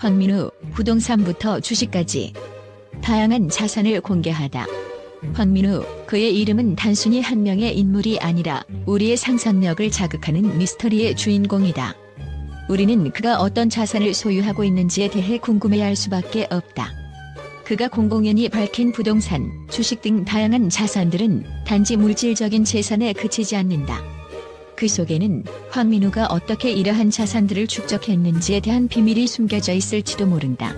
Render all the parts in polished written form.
황민우, 부동산부터 주식까지 다양한 자산을 공개하다. 황민우, 그의 이름은 단순히 한 명의 인물이 아니라 우리의 상상력을 자극하는 미스터리의 주인공이다. 우리는 그가 어떤 자산을 소유하고 있는지에 대해 궁금해할 수밖에 없다. 그가 공공연히 밝힌 부동산, 주식 등 다양한 자산들은 단지 물질적인 재산에 그치지 않는다. 그 속에는 황민우가 어떻게 이러한 자산들을 축적했는지에 대한 비밀이 숨겨져 있을지도 모른다.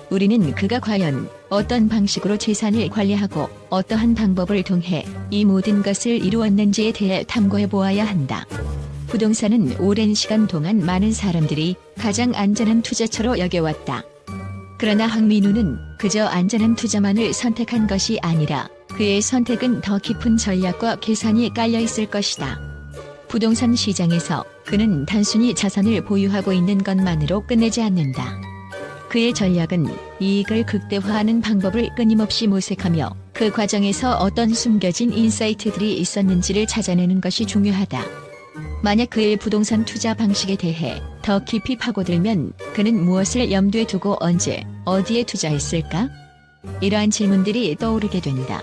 우리는 그가 과연 어떤 방식으로 재산을 관리하고 어떠한 방법을 통해 이 모든 것을 이루었는지에 대해 탐구해 보아야 한다. 부동산은 오랜 시간 동안 많은 사람들이 가장 안전한 투자처로 여겨왔다. 그러나 황민우는 그저 안전한 투자만을 선택한 것이 아니라 그의 선택은 더 깊은 전략과 계산이 깔려 있을 것이다. 부동산 시장에서 그는 단순히 자산을 보유하고 있는 것만으로 끝내지 않는다. 그의 전략은 이익을 극대화하는 방법을 끊임없이 모색하며 그 과정에서 어떤 숨겨진 인사이트들이 있었는지를 찾아내는 것이 중요하다. 만약 그의 부동산 투자 방식에 대해 더 깊이 파고들면 그는 무엇을 염두에 두고 언제, 어디에 투자했을까? 이러한 질문들이 떠오르게 된다.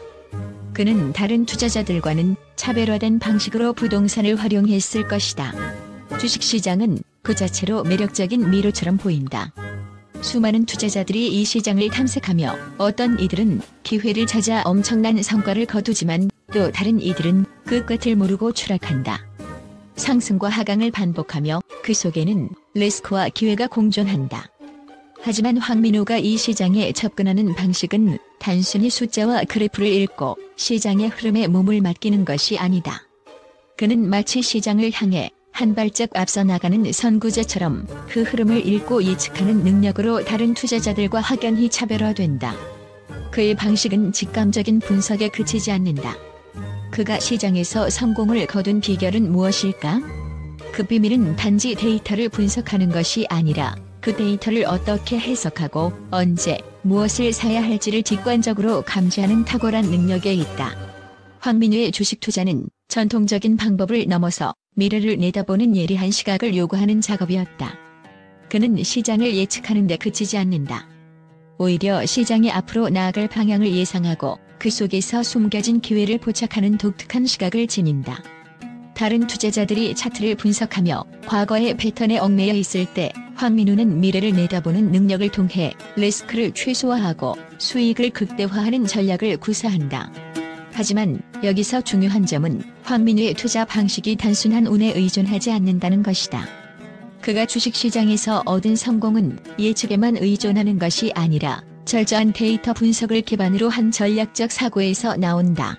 그는 다른 투자자들과는 차별화된 방식으로 부동산을 활용했을 것이다. 주식시장은 그 자체로 매력적인 미로처럼 보인다. 수많은 투자자들이 이 시장을 탐색하며 어떤 이들은 기회를 찾아 엄청난 성과를 거두지만 또 다른 이들은 그 끝을 모르고 추락한다. 상승과 하강을 반복하며 그 속에는 리스크와 기회가 공존한다. 하지만 황민우가 이 시장에 접근하는 방식은 단순히 숫자와 그래프를 읽고 시장의 흐름에 몸을 맡기는 것이 아니다. 그는 마치 시장을 향해 한 발짝 앞서 나가는 선구자처럼 그 흐름을 읽고 예측하는 능력으로 다른 투자자들과 확연히 차별화된다. 그의 방식은 직감적인 분석에 그치지 않는다. 그가 시장에서 성공을 거둔 비결은 무엇일까? 그 비밀은 단지 데이터를 분석하는 것이 아니라 그 데이터를 어떻게 해석하고 언제 무엇을 사야 할지를 직관적으로 감지하는 탁월한 능력에 있다. 황민우의 주식 투자는 전통적인 방법을 넘어서 미래를 내다보는 예리한 시각을 요구하는 작업이었다. 그는 시장을 예측하는 데 그치지 않는다. 오히려 시장이 앞으로 나아갈 방향을 예상하고 그 속에서 숨겨진 기회를 포착하는 독특한 시각을 지닌다. 다른 투자자들이 차트를 분석하며 과거의 패턴에 얽매여 있을 때 황민우는 미래를 내다보는 능력을 통해 리스크를 최소화하고 수익을 극대화하는 전략을 구사한다. 하지만 여기서 중요한 점은 황민우의 투자 방식이 단순한 운에 의존하지 않는다는 것이다. 그가 주식시장에서 얻은 성공은 예측에만 의존하는 것이 아니라 철저한 데이터 분석을 기반으로 한 전략적 사고에서 나온다.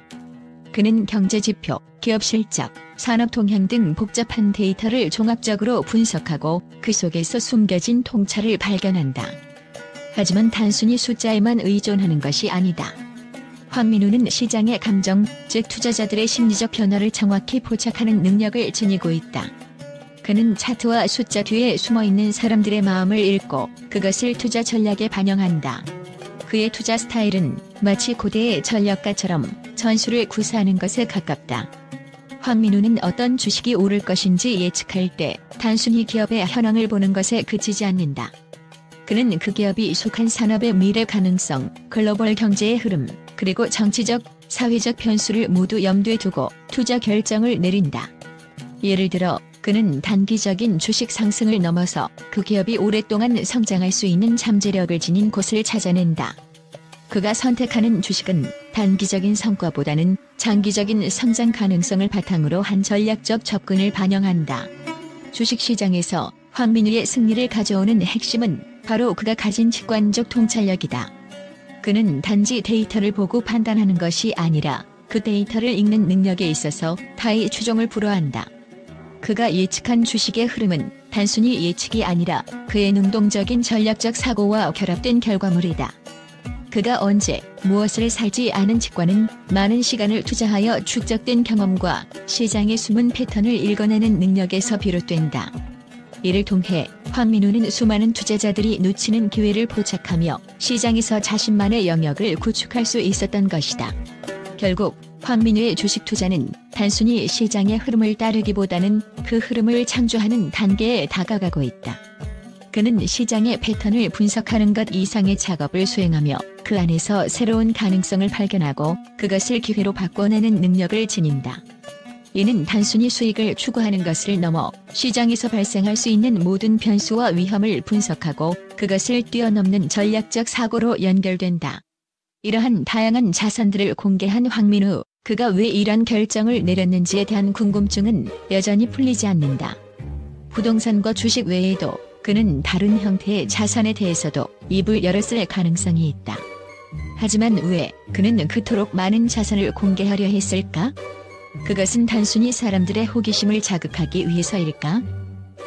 그는 경제지표, 기업 실적, 산업 동향 등 복잡한 데이터를 종합적으로 분석하고 그 속에서 숨겨진 통찰을 발견한다. 하지만 단순히 숫자에만 의존하는 것이 아니다. 황민우는 시장의 감정, 즉 투자자들의 심리적 변화를 정확히 포착하는 능력을 지니고 있다. 그는 차트와 숫자 뒤에 숨어있는 사람들의 마음을 읽고 그것을 투자 전략에 반영한다. 그의 투자 스타일은 마치 고대의 전략가처럼 전술을 구사하는 것에 가깝다. 황민우는 어떤 주식이 오를 것인지 예측할 때 단순히 기업의 현황을 보는 것에 그치지 않는다. 그는 그 기업이 속한 산업의 미래 가능성, 글로벌 경제의 흐름, 그리고 정치적, 사회적 변수를 모두 염두에 두고 투자 결정을 내린다. 예를 들어 그는 단기적인 주식 상승을 넘어서 그 기업이 오랫동안 성장할 수 있는 잠재력을 지닌 곳을 찾아낸다. 그가 선택하는 주식은 단기적인 성과보다는 장기적인 성장 가능성을 바탕으로 한 전략적 접근을 반영한다. 주식시장에서 황민우의 승리를 가져오는 핵심은 바로 그가 가진 직관적 통찰력이다. 그는 단지 데이터를 보고 판단하는 것이 아니라 그 데이터를 읽는 능력에 있어서 타의 추종을 불허한다. 그가 예측한 주식의 흐름은 단순히 예측이 아니라 그의 능동적인 전략적 사고와 결합된 결과물이다. 그가 언제 무엇을 살지 않은 직관은 많은 시간을 투자하여 축적된 경험과 시장의 숨은 패턴을 읽어내는 능력에서 비롯된다. 이를 통해 황민우는 수많은 투자자들이 놓치는 기회를 포착하며 시장에서 자신만의 영역을 구축할 수 있었던 것이다. 결국 황민우의 주식 투자는 단순히 시장의 흐름을 따르기보다는 그 흐름을 창조하는 단계에 다가가고 있다. 그는 시장의 패턴을 분석하는 것 이상의 작업을 수행하며 그 안에서 새로운 가능성을 발견하고 그것을 기회로 바꿔내는 능력을 지닌다. 이는 단순히 수익을 추구하는 것을 넘어 시장에서 발생할 수 있는 모든 변수와 위험을 분석하고 그것을 뛰어넘는 전략적 사고로 연결된다. 이러한 다양한 자산들을 공개한 황민우, 그가 왜 이런 결정을 내렸는지에 대한 궁금증은 여전히 풀리지 않는다. 부동산과 주식 외에도 그는 다른 형태의 자산에 대해서도 입을 열었을 가능성이 있다. 하지만 왜 그는 그토록 많은 자산을 공개하려 했을까? 그것은 단순히 사람들의 호기심을 자극하기 위해서일까?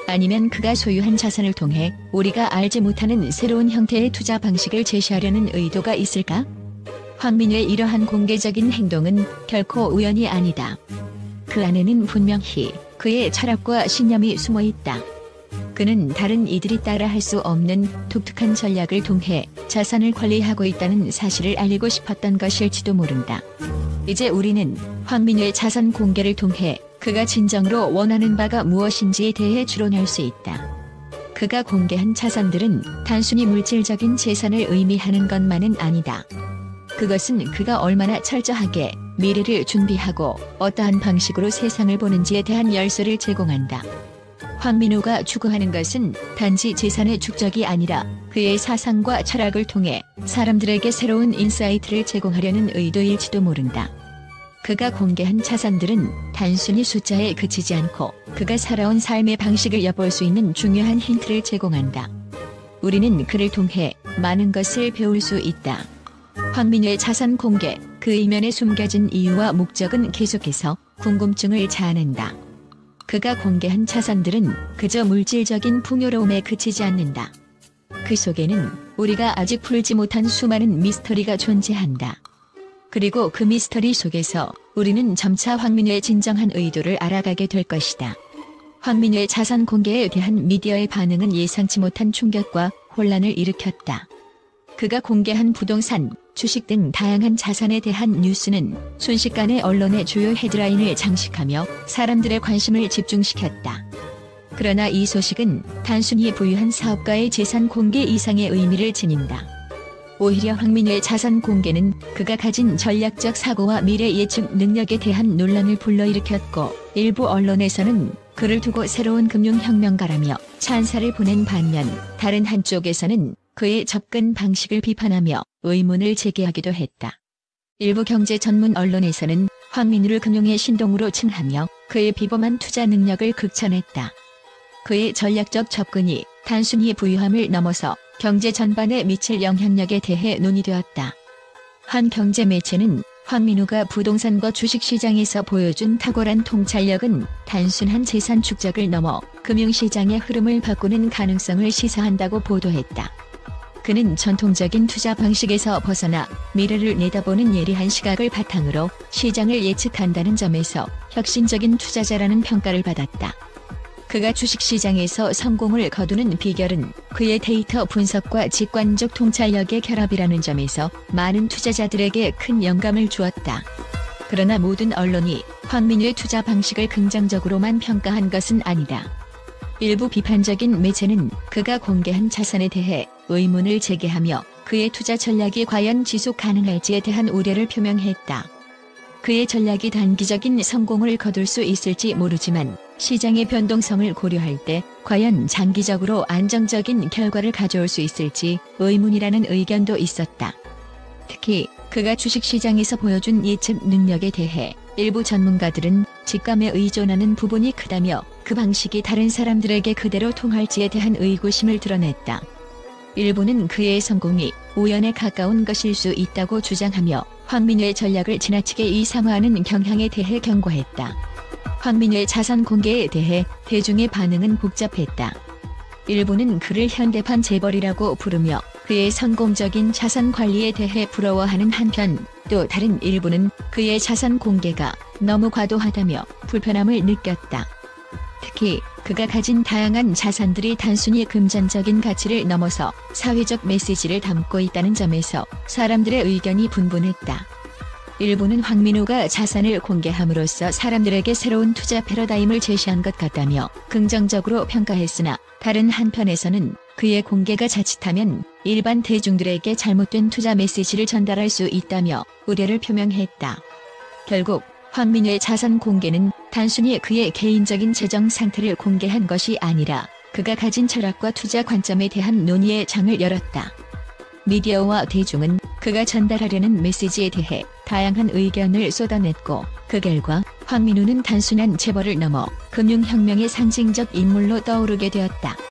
아니면 그가 소유한 자산을 통해 우리가 알지 못하는 새로운 형태의 투자 방식을 제시하려는 의도가 있을까? 황민우의 이러한 공개적인 행동은 결코 우연이 아니다. 그 안에는 분명히 그의 철학과 신념이 숨어 있다. 그는 다른 이들이 따라 할 수 없는 독특한 전략을 통해 자산을 관리하고 있다는 사실을 알리고 싶었던 것일지도 모른다. 이제 우리는 황민우의 자산 공개를 통해 그가 진정으로 원하는 바가 무엇인지에 대해 추론할 수 있다. 그가 공개한 자산들은 단순히 물질적인 재산을 의미하는 것만은 아니다. 그것은 그가 얼마나 철저하게 미래를 준비하고 어떠한 방식으로 세상을 보는지에 대한 열쇠를 제공한다. 황민우가 추구하는 것은 단지 재산의 축적이 아니라 그의 사상과 철학을 통해 사람들에게 새로운 인사이트를 제공하려는 의도일지도 모른다. 그가 공개한 자산들은 단순히 숫자에 그치지 않고 그가 살아온 삶의 방식을 엿볼 수 있는 중요한 힌트를 제공한다. 우리는 그를 통해 많은 것을 배울 수 있다. 황민우의 자산 공개, 그 이면에 숨겨진 이유와 목적은 계속해서 궁금증을 자아낸다. 그가 공개한 자산들은 그저 물질적인 풍요로움에 그치지 않는다. 그 속에는 우리가 아직 풀지 못한 수많은 미스터리가 존재한다. 그리고 그 미스터리 속에서 우리는 점차 황민우의 진정한 의도를 알아가게 될 것이다. 황민우의 자산 공개에 대한 미디어의 반응은 예상치 못한 충격과 혼란을 일으켰다. 그가 공개한 부동산, 주식 등 다양한 자산에 대한 뉴스는 순식간에 언론의 주요 헤드라인을 장식하며 사람들의 관심을 집중시켰다. 그러나 이 소식은 단순히 부유한 사업가의 재산 공개 이상의 의미를 지닌다. 오히려 황민우의 자산 공개는 그가 가진 전략적 사고와 미래 예측 능력에 대한 논란을 불러일으켰고, 일부 언론에서는 그를 두고 새로운 금융혁명가라며 찬사를 보낸 반면, 다른 한쪽에서는 그의 접근 방식을 비판하며 의문을 제기하기도 했다. 일부 경제 전문 언론에서는 황민우를 금융의 신동으로 칭하며 그의 비범한 투자 능력을 극찬했다. 그의 전략적 접근이 단순히 부유함을 넘어서 경제 전반에 미칠 영향력에 대해 논의되었다. 한 경제 매체는 황민우가 부동산과 주식시장에서 보여준 탁월한 통찰력은 단순한 재산 축적을 넘어 금융시장의 흐름을 바꾸는 가능성을 시사한다고 보도했다. 그는 전통적인 투자 방식에서 벗어나 미래를 내다보는 예리한 시각을 바탕으로 시장을 예측한다는 점에서 혁신적인 투자자라는 평가를 받았다. 그가 주식시장에서 성공을 거두는 비결은 그의 데이터 분석과 직관적 통찰력의 결합이라는 점에서 많은 투자자들에게 큰 영감을 주었다. 그러나 모든 언론이 황민우의 투자 방식을 긍정적으로만 평가한 것은 아니다. 일부 비판적인 매체는 그가 공개한 자산에 대해 의문을 제기하며 그의 투자 전략이 과연 지속 가능할지에 대한 우려를 표명했다. 그의 전략이 단기적인 성공을 거둘 수 있을지 모르지만 시장의 변동성을 고려할 때 과연 장기적으로 안정적인 결과를 가져올 수 있을지 의문이라는 의견도 있었다. 특히 그가 주식시장에서 보여준 예측 능력에 대해 일부 전문가들은 직감에 의존하는 부분이 크다며 그 방식이 다른 사람들에게 그대로 통할지에 대한 의구심을 드러냈다. 일부는 그의 성공이 우연에 가까운 것일 수 있다고 주장하며 황민우의 전략을 지나치게 이상화하는 경향에 대해 경고했다. 황민우의 자산 공개에 대해 대중의 반응은 복잡했다. 일부는 그를 현대판 재벌이라고 부르며 그의 성공적인 자산 관리에 대해 부러워하는 한편, 또 다른 일부는 그의 자산 공개가 너무 과도하다며 불편함을 느꼈다. 특히 그가 가진 다양한 자산들이 단순히 금전적인 가치를 넘어서 사회적 메시지를 담고 있다는 점에서 사람들의 의견이 분분했다. 일부는 황민우가 자산을 공개함으로써 사람들에게 새로운 투자 패러다임을 제시한 것 같다며 긍정적으로 평가했으나 다른 한편에서는 그의 공개가 자칫하면 일반 대중들에게 잘못된 투자 메시지를 전달할 수 있다며 우려를 표명했다. 결국 황민우의 자산 공개는 단순히 그의 개인적인 재정 상태를 공개한 것이 아니라 그가 가진 철학과 투자 관점에 대한 논의의 장을 열었다. 미디어와 대중은 그가 전달하려는 메시지에 대해 다양한 의견을 쏟아냈고 그 결과 황민우는 단순한 재벌을 넘어 금융혁명의 상징적 인물로 떠오르게 되었다.